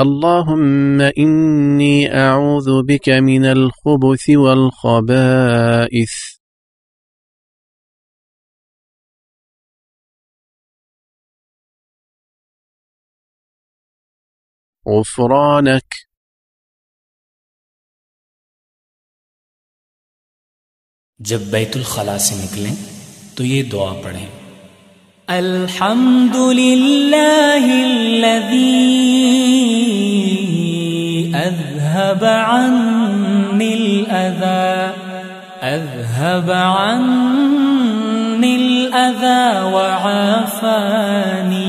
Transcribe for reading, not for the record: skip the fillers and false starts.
اللهم إني أعوذ بك من الخبث والخبائث. غفرانك. جب بیت الخلاء سے نکلیں تو یہ دعا پڑھیں: الحمد للہ الذی اذهب عنی الاذى وعافانی